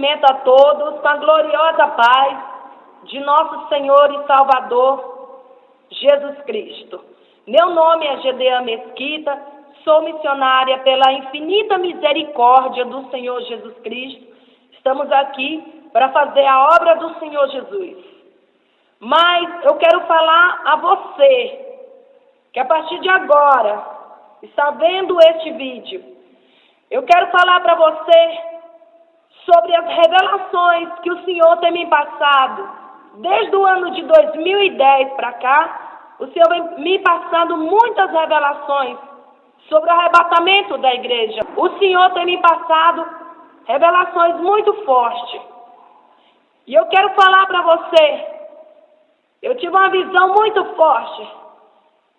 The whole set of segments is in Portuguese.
cumprimento a todos com a gloriosa paz de nosso Senhor e Salvador, Jesus Cristo. Meu nome é Gedeã Mesquita, sou missionária pela infinita misericórdia do Senhor Jesus Cristo. Estamos aqui para fazer a obra do Senhor Jesus. Mas eu quero falar a você, que a partir de agora está vendo este vídeo, eu quero falar para você sobre as revelações que o Senhor tem me passado. Desde o ano de 2010 para cá, o Senhor vem me passando muitas revelações sobre o arrebatamento da igreja. O Senhor tem me passado revelações muito fortes. E eu quero falar para você, eu tive uma visão muito forte.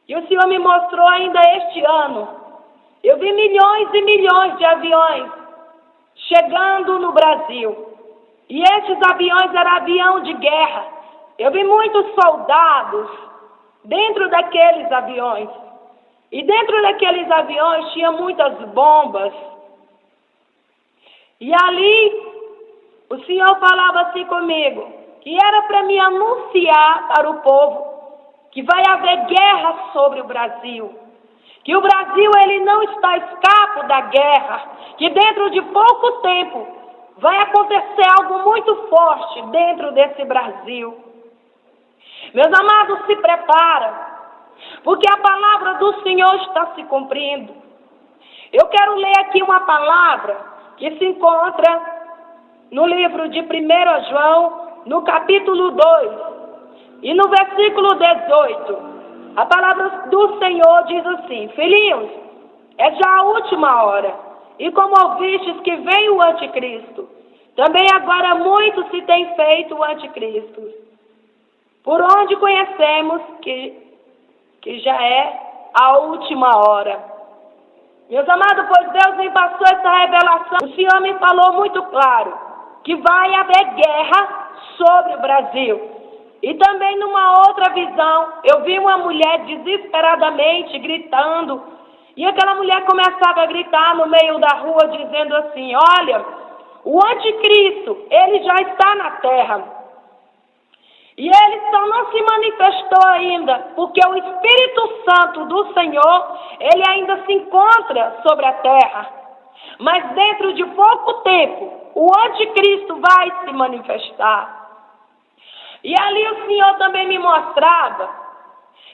E o Senhor me mostrou ainda este ano. Eu vi milhões e milhões de aviões chegando no Brasil. E esses aviões eram aviões de guerra. Eu vi muitos soldados dentro daqueles aviões. E dentro daqueles aviões tinha muitas bombas. E ali o Senhor falava assim comigo, que era para me anunciar para o povo que vai haver guerra sobre o Brasil. Que o Brasil ele não está escapo da guerra. Que dentro de pouco tempo vai acontecer algo muito forte dentro desse Brasil. Meus amados, se preparam, porque a palavra do Senhor está se cumprindo. Eu quero ler aqui uma palavra que se encontra no livro de 1 João, no capítulo 2, e no versículo 18. A palavra do Senhor diz assim: filhinhos, é já a última hora, e como ouvistes que vem o anticristo, também agora muito se tem feito o anticristo, por onde conhecemos que já é a última hora. Meus amados, pois Deus me passou essa revelação, o Senhor me falou muito claro, que vai haver guerra sobre o Brasil. E também numa outra visão, eu vi uma mulher desesperadamente gritando, e aquela mulher começava a gritar no meio da rua, dizendo assim: olha, o anticristo, ele já está na terra. E ele só não se manifestou ainda, porque o Espírito Santo do Senhor, ele ainda se encontra sobre a terra. Mas dentro de pouco tempo, o anticristo vai se manifestar. E ali o Senhor também me mostrava,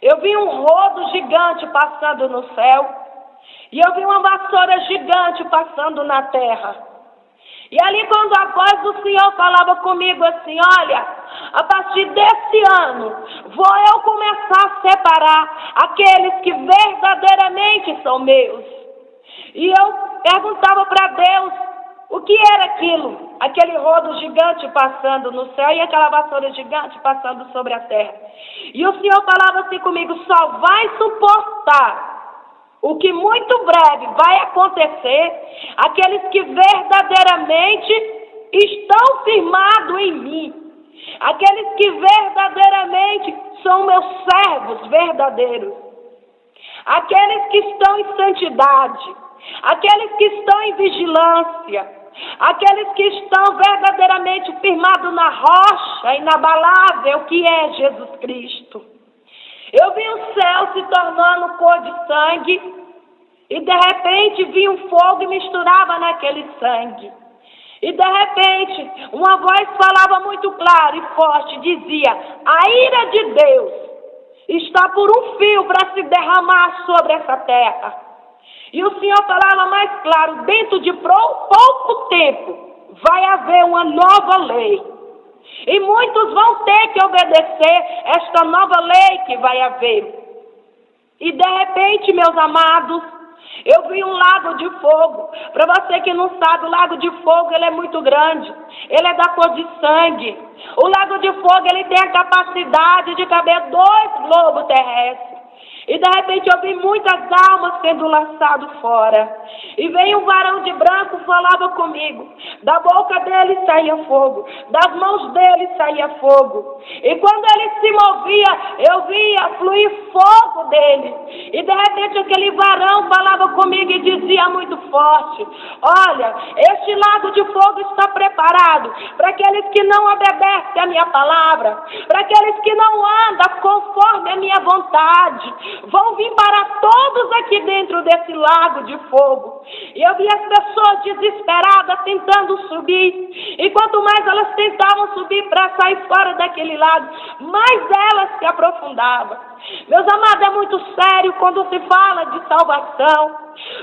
eu vi um rodo gigante passando no céu, e eu vi uma vassoura gigante passando na terra. E ali quando a voz do Senhor falava comigo assim: olha, a partir desse ano, vou eu começar a separar aqueles que verdadeiramente são meus. E eu perguntava para Deus, o que era aquilo? Aquele rodo gigante passando no céu e aquela vassoura gigante passando sobre a terra. E o Senhor falava assim comigo: só vai suportar o que muito breve vai acontecer aqueles que verdadeiramente estão firmados em mim. Aqueles que verdadeiramente são meus servos verdadeiros. Aqueles que estão em santidade. Aqueles que estão em vigilância. Aqueles que estão verdadeiramente firmados na rocha inabalável que é Jesus Cristo. Eu vi o céu se tornando cor de sangue e de repente vi um fogo e misturava naquele sangue. E de repente uma voz falava muito claro e forte, dizia: a ira de Deus está por um fio para se derramar sobre essa terra. E o Senhor falava mais claro: dentro de pouco tempo vai haver uma nova lei. E muitos vão ter que obedecer esta nova lei que vai haver. E de repente, meus amados, eu vi um lago de fogo. Para você que não sabe, o lago de fogo ele é muito grande. Ele é da cor de sangue. O lago de fogo ele tem a capacidade de caber 2 globos terrestres. E de repente eu vi muitas almas sendo lançadas fora. E veio um varão de branco, falava comigo. Da boca dele saía fogo, das mãos dele saía fogo. E quando ele se movia, eu via fluir fogo dele. E de repente aquele varão falava comigo e dizia muito forte: olha, este lago de fogo está preparado para aqueles que não obedecem a minha palavra, para aqueles que não andam conforme a minha vontade. Vão vir para todos aqui dentro desse lago de fogo. E eu vi as pessoas desesperadas tentando subir. E quanto mais elas tentavam subir para sair fora daquele lago, mais elas se aprofundavam. Meus amados, é muito sério quando se fala de salvação.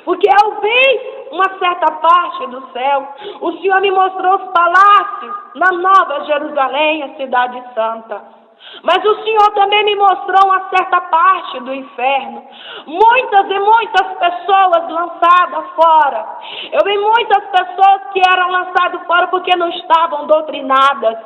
Porque eu vi uma certa parte do céu. O Senhor me mostrou os palácios na Nova Jerusalém, a cidade santa. Mas o Senhor também me mostrou uma certa parte do inferno. Muitas e muitas pessoas lançadas fora. Eu vi muitas pessoas que eram lançadas fora porque não estavam doutrinadas,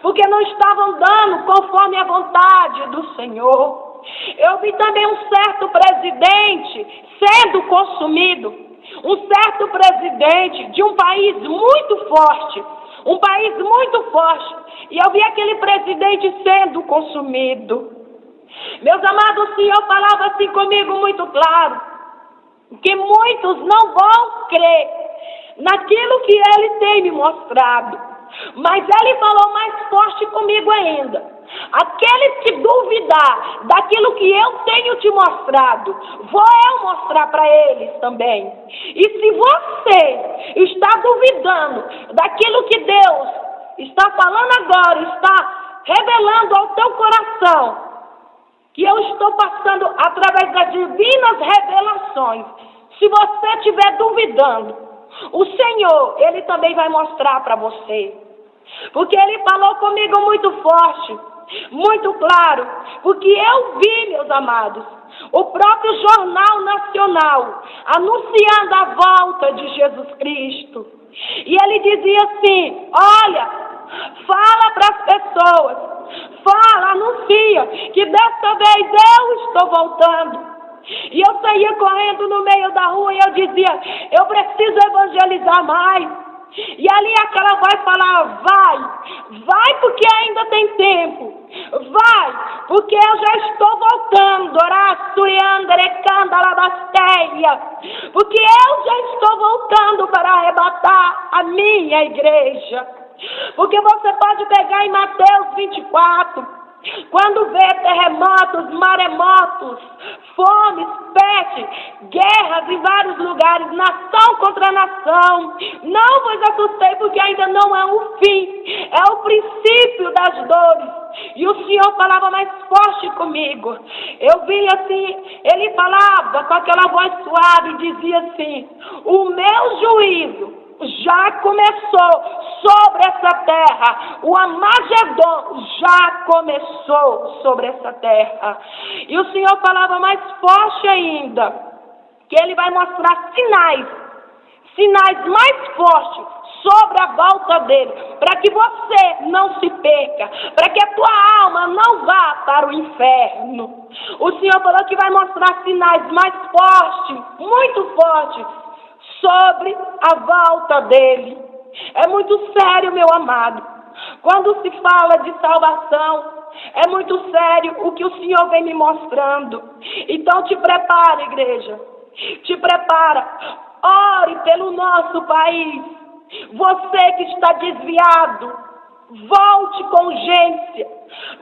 porque não estavam dando conforme a vontade do Senhor. Eu vi também um certo presidente sendo consumido. Um certo presidente de um país muito forte. Um país muito forte. E eu vi aquele presidente sendo consumido. Meus amados, o Senhor falava assim comigo muito claro. Que muitos não vão crer naquilo que Ele tem me mostrado. Mas Ele falou mais forte comigo ainda. Aqueles que duvidar daquilo que eu tenho te mostrado, vou eu mostrar para eles também. E se você está duvidando daquilo que Deus está falando agora, está revelando ao teu coração, que eu estou passando através das divinas revelações, se você estiver duvidando, o Senhor, Ele também vai mostrar para você. Porque Ele falou comigo muito forte, muito claro, porque eu vi, meus amados, o próprio Jornal Nacional anunciando a volta de Jesus Cristo. E ele dizia assim: olha, fala para as pessoas, fala, anuncia, que dessa vez eu estou voltando. E eu saía correndo no meio da rua e eu dizia: eu preciso evangelizar mais. E ali aquela voz falava: vai porque ainda tem tempo, vai, porque eu já estou voltando, porque eu já estou voltando para arrebatar a minha igreja. Porque você pode pegar em Mateus 24, quando vê terremotos, maremotos, fomes, peste, guerras em vários lugares, nação contra nação, não vos assustei porque ainda não é o fim, é o princípio das dores. E o Senhor falava mais forte comigo. Eu vinha assim, Ele falava com aquela voz suave e dizia assim: o meu juízo já começou sobre essa terra. O Armagedon já começou sobre essa terra. E o Senhor falava mais forte ainda, que Ele vai mostrar sinais mais fortes sobre a volta dele, para que você não se perca, para que a tua alma não vá para o inferno. O Senhor falou que vai mostrar sinais mais fortes, muito fortes, sobre a volta dele. É muito sério, meu amado. Quando se fala de salvação, é muito sério o que o Senhor vem me mostrando. Então te prepara, igreja. Te prepara. Ore pelo nosso país. Você que está desviado, volte com urgência.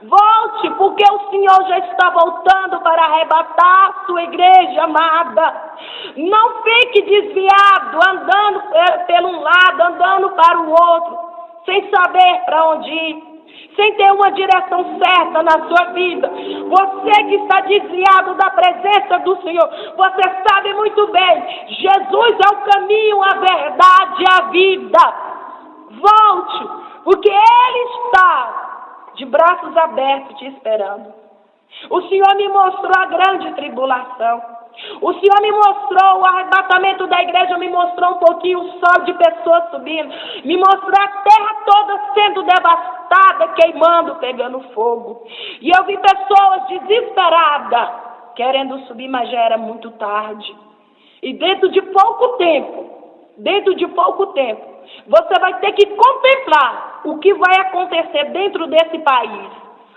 Volte, porque o Senhor já está voltando para arrebatar a sua igreja amada. Não fique desviado, andando pelo um lado, andando para o outro, sem saber para onde ir, sem ter uma direção certa na sua vida. Você que está desviado da presença do Senhor, você sabe muito bem, Jesus é o caminho, a verdade e a vida. Volte, porque Ele está de braços abertos te esperando. O Senhor me mostrou a grande tribulação. O Senhor me mostrou o arrebatamento da igreja, me mostrou um pouquinho o sol de pessoas subindo, me mostrou a terra toda sendo devastada, queimando, pegando fogo. E eu vi pessoas desesperadas, escada, querendo subir, mas já era muito tarde. E dentro de pouco tempo, você vai ter que contemplar o que vai acontecer dentro desse país.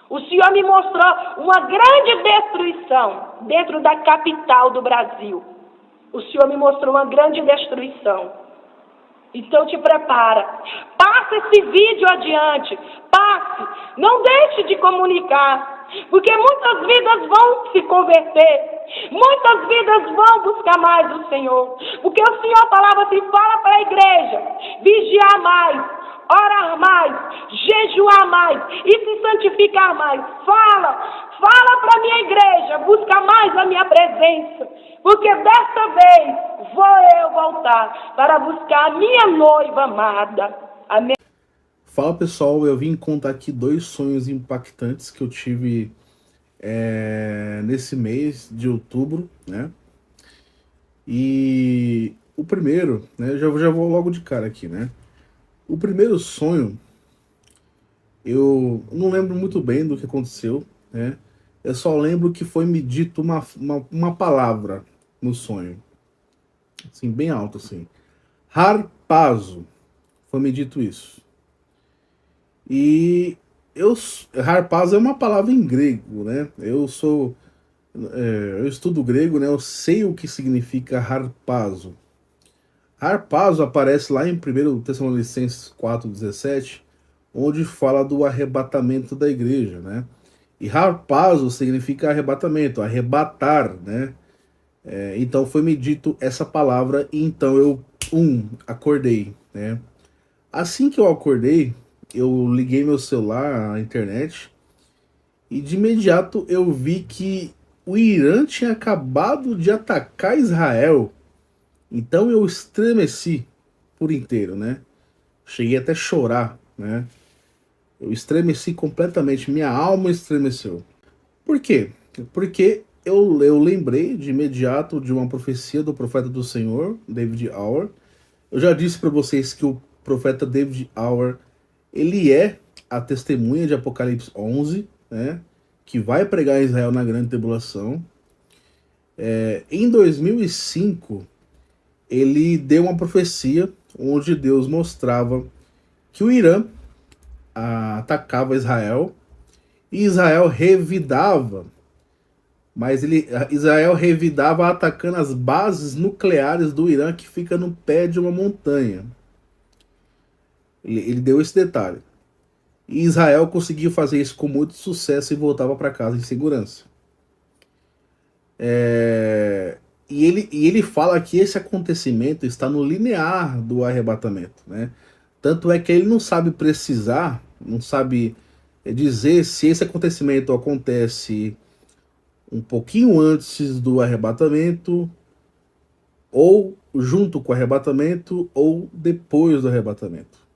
O Senhor me mostrou uma grande destruição dentro da capital do Brasil. O Senhor me mostrou uma grande destruição. Então te prepara. Passa esse vídeo adiante. Passe. Não deixe de comunicar. Porque muitas vidas vão se converter. Muitas vidas vão buscar mais o Senhor. Porque o Senhor falava assim, fala para a igreja, vigiar mais, orar mais, jejuar mais e se santificar mais. Fala para a minha igreja, busca mais a minha presença. Porque desta vez vou eu voltar para buscar a minha noiva amada. Amém. Fala pessoal, eu vim contar aqui 2 sonhos impactantes que eu tive nesse mês de outubro, né? E o primeiro, né? Eu já vou logo de cara aqui, né? O primeiro sonho, eu não lembro muito bem do que aconteceu, né? Eu só lembro que foi me dito uma palavra no sonho, assim, bem alto, assim. Harpazo, foi me dito isso. E harpazo é uma palavra em grego, né? Eu estudo grego, né? Eu sei o que significa harpazo. Harpazo aparece lá em 1 Tessalonicenses 4,17, onde fala do arrebatamento da igreja, né? E harpazo significa arrebatamento, arrebatar, né? Então foi me dito essa palavra e então eu acordei, né? Assim que eu acordei, eu liguei meu celular à internet e de imediato eu vi que o Irã tinha acabado de atacar Israel. Então eu estremeci por inteiro, né? Cheguei até a chorar, né? Eu estremeci completamente, minha alma estremeceu. Por quê? Porque eu lembrei de imediato de uma profecia do profeta do Senhor, David Auer. Eu já disse para vocês que o profeta David Auer, ele é a testemunha de Apocalipse 11, né, que vai pregar Israel na grande tribulação. Em 2005, ele deu uma profecia onde Deus mostrava que o Irã atacava Israel e Israel revidava, mas Israel revidava atacando as bases nucleares do Irã que fica no pé de uma montanha. Ele deu esse detalhe. E Israel conseguiu fazer isso com muito sucesso e voltava para casa em segurança. E ele fala que esse acontecimento está no linear do arrebatamento, né? Tanto é que ele não sabe precisar, não sabe dizer se esse acontecimento acontece um pouquinho antes do arrebatamento, ou junto com o arrebatamento, ou depois do arrebatamento.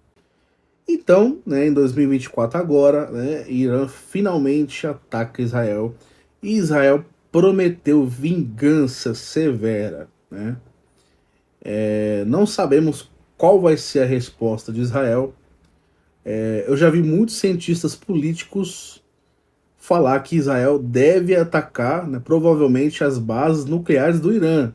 Então, né, em 2024 agora, né, Irã finalmente ataca Israel e Israel prometeu vingança severa, né? Não sabemos qual vai ser a resposta de Israel. Eu já vi muitos cientistas políticos falar que Israel deve atacar, né, provavelmente as bases nucleares do Irã.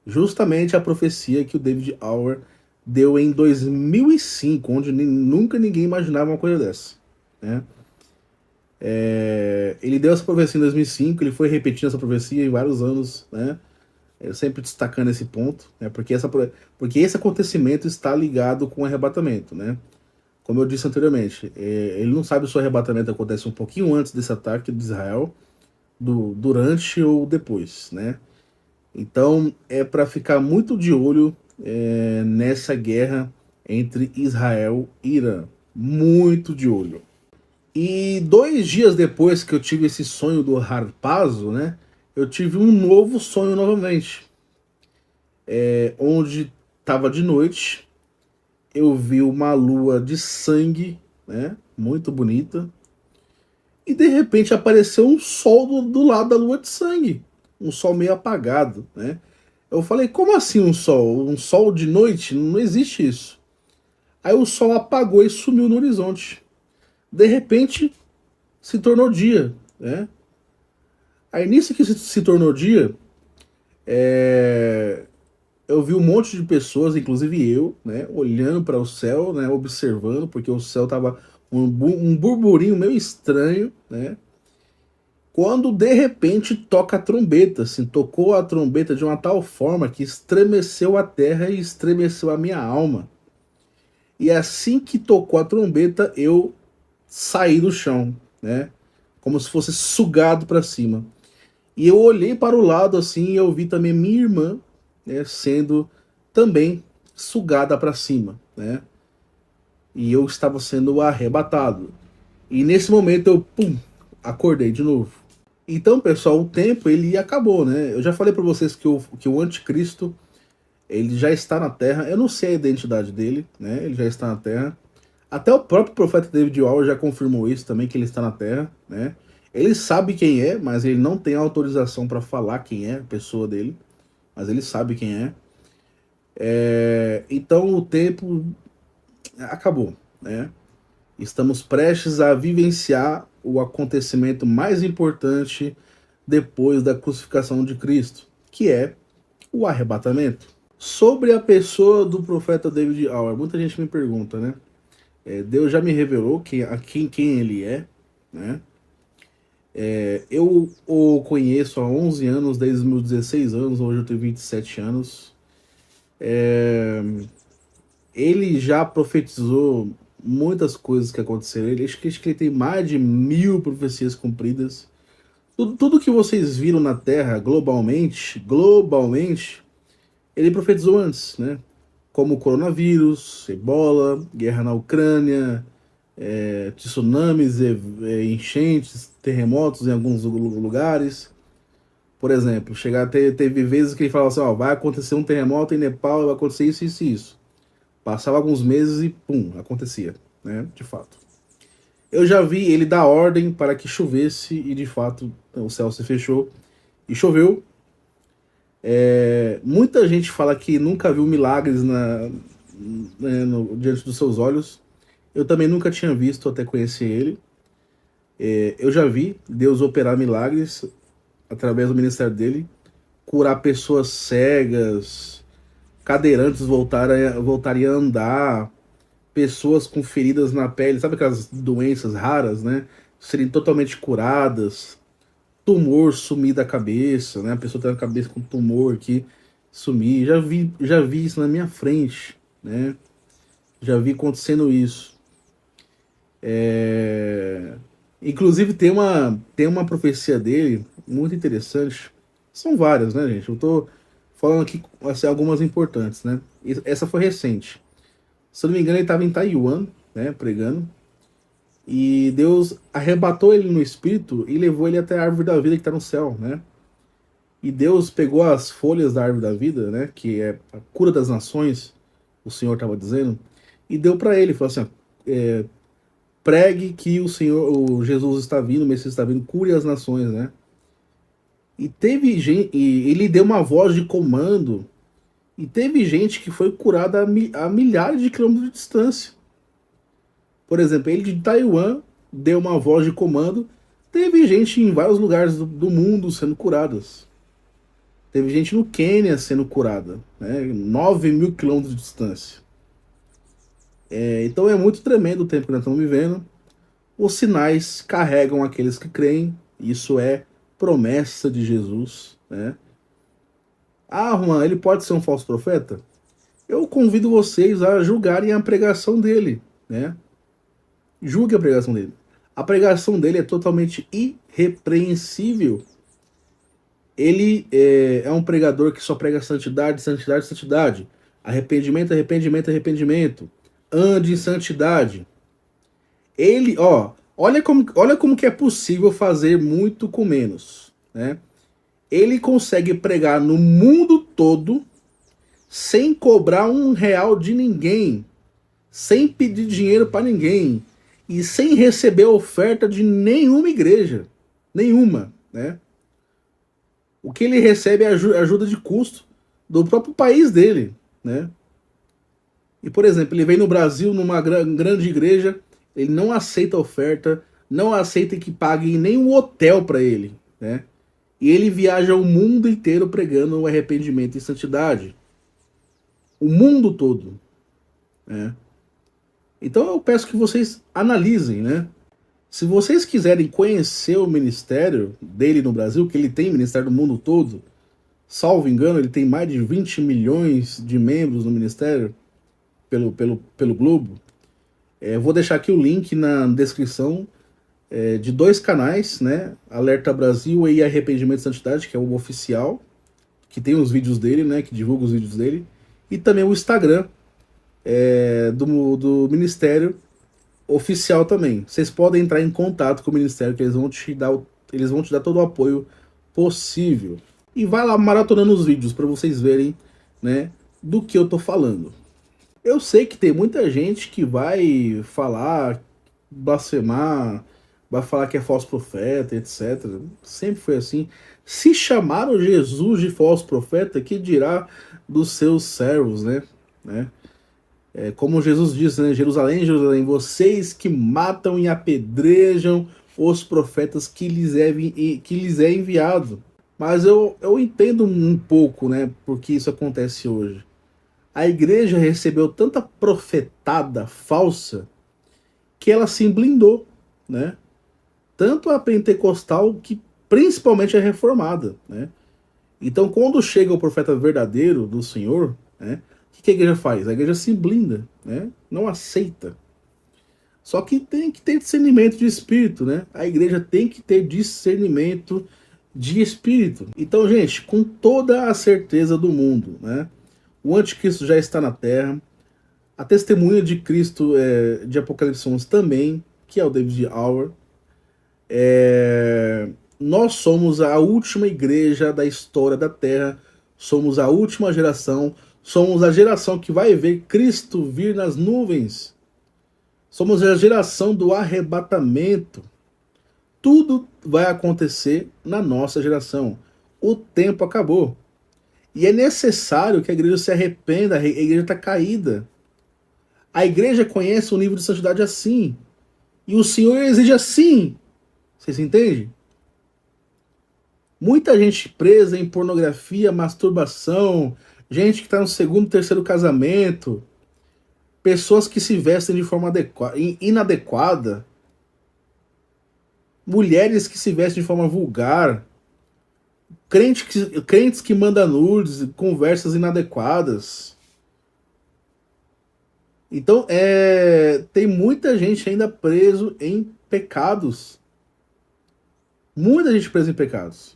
Justamente a profecia que o David Auer deu em 2005, onde nunca ninguém imaginava uma coisa dessa, né? Ele deu essa profecia em 2005, ele foi repetindo essa profecia em vários anos, né? Sempre destacando esse ponto, né? Porque esse acontecimento está ligado com o arrebatamento, né? Como eu disse anteriormente, ele não sabe se o arrebatamento acontece um pouquinho antes desse ataque de Israel, durante ou depois, né? Então é para ficar muito de olho nessa guerra entre Israel e Irã. Muito de olho. E 2 dias depois que eu tive esse sonho do harpazo, né, eu tive um novo sonho novamente. Onde estava de noite, eu vi uma lua de sangue, né, muito bonita. E de repente apareceu um sol do lado da lua de sangue. Um sol meio apagado, né? Eu falei, como assim um sol? Um sol de noite? Não existe isso. Aí o sol apagou e sumiu no horizonte. De repente, se tornou dia, né? Aí nisso que se tornou dia, eu vi um monte de pessoas, inclusive eu, né, olhando para o céu, né, observando, porque o céu tava um burburinho meio estranho, né? Quando de repente toca a trombeta, assim, tocou a trombeta de uma tal forma que estremeceu a terra e estremeceu a minha alma. E assim que tocou a trombeta, eu saí do chão, né? Como se fosse sugado para cima. E eu olhei para o lado assim e eu vi também minha irmã, né, sendo também sugada para cima, né? E eu estava sendo arrebatado. E nesse momento eu, pum, acordei de novo. Então, pessoal, o tempo ele acabou, né? Eu já falei para vocês que o anticristo ele já está na Terra. Eu não sei a identidade dele, né? Ele já está na Terra. Até o próprio profeta David Waller já confirmou isso também, que ele está na Terra, né? Ele sabe quem é, mas ele não tem autorização para falar quem é a pessoa dele, mas ele sabe quem é. Então o tempo acabou, né? Estamos prestes a vivenciar o acontecimento mais importante depois da crucificação de Cristo, que é o arrebatamento. Sobre a pessoa do profeta David Waller, muita gente me pergunta, né? Deus já me revelou quem ele é, né? Eu o conheço há 11 anos, desde os meus 16 anos, hoje eu tenho 27 anos. Ele já profetizou muitas coisas que aconteceram. Acho que ele tem mais de 1000 profecias cumpridas. Tudo que vocês viram na Terra globalmente, ele profetizou antes, né? Como coronavírus, ebola, guerra na Ucrânia, tsunamis, enchentes, terremotos em alguns lugares. Por exemplo, teve vezes que ele falava assim, ó, vai acontecer um terremoto em Nepal, vai acontecer isso, isso e isso. Passava alguns meses e pum, acontecia, né? De fato. Eu já vi ele dar ordem para que chovesse e de fato o céu se fechou e choveu. Muita gente fala que nunca viu milagres diante dos seus olhos. Eu também nunca tinha visto até conhecer ele. Eu já vi Deus operar milagres através do ministério dele, curar pessoas cegas, cadeirantes voltarem a andar, pessoas com feridas na pele, sabe aquelas doenças raras, né? Serem totalmente curadas, tumor sumir da cabeça, né? A pessoa tem a cabeça com tumor aqui, sumir. Já vi isso na minha frente, né? Já vi acontecendo isso. Inclusive tem uma profecia dele muito interessante. São várias, né, gente? Eu tô falando aqui assim, algumas importantes, né? Essa foi recente. Se eu não me engano, ele estava em Taiwan, né, pregando. E Deus arrebatou ele no espírito e levou ele até a árvore da vida que está no céu, né? E Deus pegou as folhas da árvore da vida, né, que é a cura das nações, o Senhor estava dizendo, e deu para ele, falou assim, pregue que o Jesus está vindo, o Messias está vindo, cure as nações, né? E teve gente, e ele deu uma voz de comando, e teve gente que foi curada a milhares de quilômetros de distância. Por exemplo, ele de Taiwan deu uma voz de comando, teve gente em vários lugares do mundo sendo curadas. Teve gente no Quênia sendo curada, né? 9.000 quilômetros de distância. Então é muito tremendo o tempo que nós estamos vivendo. Os sinais carregam aqueles que creem. Isso é promessa de Jesus, né? Ah, Juan, ele pode ser um falso profeta? Eu convido vocês a julgarem a pregação dele, né? Julgue a pregação dele. A pregação dele é totalmente irrepreensível. Ele é um pregador que só prega santidade, santidade, santidade. Arrependimento, arrependimento, arrependimento. Ande em santidade. Ele, olha como que é possível fazer muito com menos, né? Ele consegue pregar no mundo todo sem cobrar R$1 de ninguém, sem pedir dinheiro para ninguém e sem receber oferta de nenhuma igreja, nenhuma, né? O que ele recebe é ajuda de custo do próprio país dele, né? E, por exemplo, ele vem no Brasil numa grande igreja, ele não aceita oferta, não aceita que pague nem um hotel para ele, né? E ele viaja o mundo inteiro pregando o arrependimento e santidade. O mundo todo, né? Então eu peço que vocês analisem, né? Se vocês quiserem conhecer o ministério dele no Brasil, que ele tem ministério no mundo todo, salvo engano, ele tem mais de 20 milhões de membros no ministério pelo globo. Vou deixar aqui o link na descrição de 2 canais, né? Alerta Brasil e Arrependimento e Santidade, que é o oficial, que tem os vídeos dele, né? Que divulga os vídeos dele. E também o Instagram do Ministério oficial também. Vocês podem entrar em contato com o Ministério, que eles vão te dar todo o apoio possível. E vai lá maratonando os vídeos para vocês verem, né, do que eu tô falando. Eu sei que tem muita gente que vai falar, blasfemar, vai falar que é falso profeta, etc. Sempre foi assim. Se chamaram Jesus de falso profeta, que dirá dos seus servos, né? Como Jesus disse, né? Jerusalém, Jerusalém, vocês que matam e apedrejam os profetas que lhes é enviado. Mas eu entendo um pouco, né, porque isso acontece hoje. A igreja recebeu tanta profetada falsa que ela se blindou, né? Tanto a pentecostal, que principalmente é reformada, né? Então, quando chega o profeta verdadeiro do Senhor, né, o que a igreja faz? A igreja se blinda, né? Não aceita. Só que tem que ter discernimento de espírito, né? A igreja tem que ter discernimento de espírito. Então, gente, com toda a certeza do mundo, né? O anticristo já está na terra. A testemunha de Cristo de Apocalipse 11 também, que é o David Hour. Nós somos a última igreja da história da terra. Somos a última geração. Somos a geração que vai ver Cristo vir nas nuvens. Somos a geração do arrebatamento. Tudo vai acontecer na nossa geração. O tempo acabou. E é necessário que a igreja se arrependa. A igreja está caída. A igreja conhece o nível de santidade assim. E o Senhor exige assim. Vocês entendem? Muita gente presa em pornografia, masturbação, gente que está no segundo, terceiro casamento, pessoas que se vestem de forma inadequada, mulheres que se vestem de forma vulgar, crentes que mandam nudes, conversas inadequadas. Então, tem muita gente ainda preso em pecados. Muita gente presa em pecados.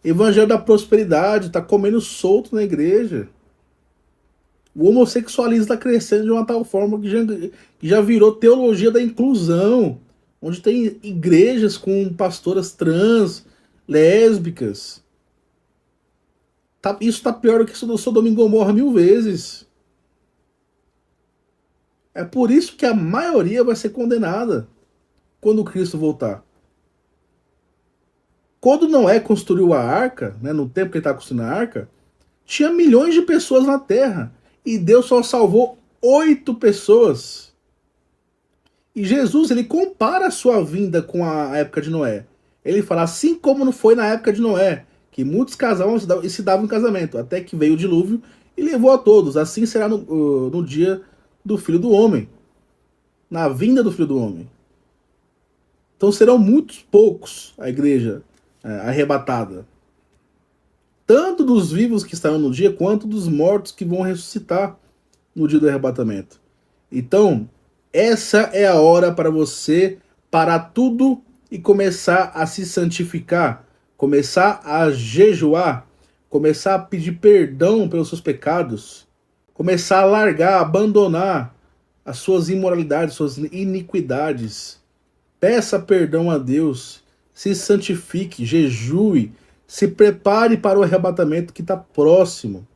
Evangelho da prosperidade está comendo solto na igreja. O homossexualismo está crescendo de uma tal forma que já virou teologia da inclusão, onde tem igrejas com pastoras trans, lésbicas. Isso está pior do que Sodoma e Gomorra 1000 vezes. É por isso que a maioria vai ser condenada quando Cristo voltar. Quando Noé construiu a arca, né, no tempo que ele estava construindo a arca, tinha milhões de pessoas na terra. E Deus só salvou 8 pessoas. E Jesus, ele compara a sua vinda com a época de Noé. Ele fala, assim como não foi na época de Noé, que muitos casavam e se davam em casamento, até que veio o dilúvio e levou a todos. Assim será no dia do Filho do Homem. Na vinda do Filho do Homem. Então serão muitos poucos a igreja arrebatada. Tanto dos vivos que estarão no dia, quanto dos mortos que vão ressuscitar no dia do arrebatamento. Então, essa é a hora para você parar tudo e começar a se santificar, começar a jejuar, começar a pedir perdão pelos seus pecados, começar a largar, abandonar as suas imoralidades, suas iniquidades. Peça perdão a Deus, se santifique, jejue, se prepare para o arrebatamento que está próximo.